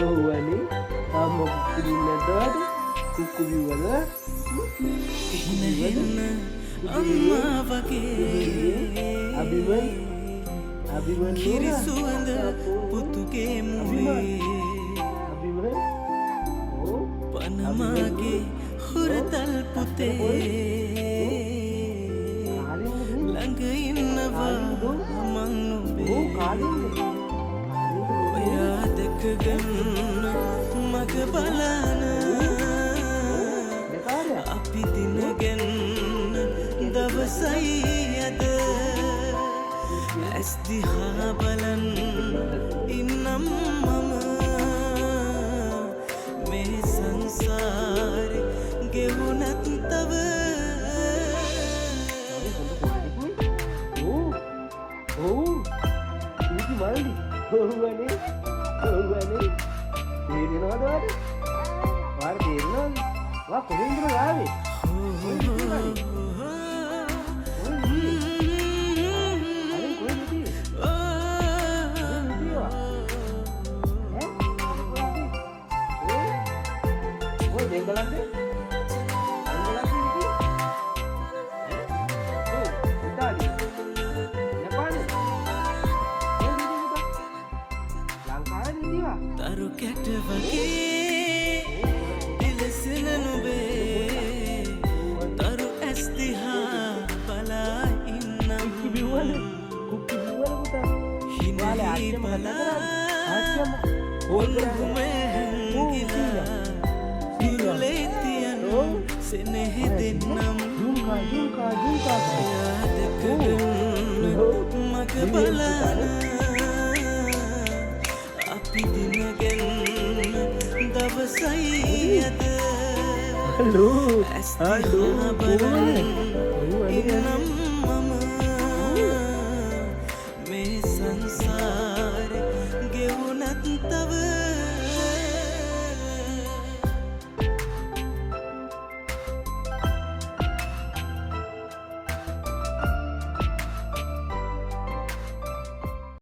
ඔව්වනේ තාම කිරින්නදට කුක්කු බිව්වද හිනහෙන්න අම්මා වගේ අබිමන් කිරි සුවඳ පුතුගේ මුවේ පනමාගේ හුරතල් පුතේ ළඟ ඉන්නවා මං නුඹේ ඔයා දැකගන්න මග බලන අපි දිනගෙන දවසයි අද ඇස් දිහා බලන් ඉන්නම් මම මේ සංසාරේ ගෙවුනත් තව ඔව්වනේ තේරෙනවද වාර තේරෙනවද වා කොහෙන්ද ආවේ තරු කැට වගේ දිලසෙන නුඹේ තරු ඇස් දිහා බලා ඉන්නම් හිනහි බලා ඔල්ගුමේ හැංගිලා ඉරුලේ තියනු සෙනෙහි දෙන්නම් ඔයා දැකගන්න මග බලන අපි දිනගෙන දවසයි අද ඇස් දිහා බලන් ඉන්නම්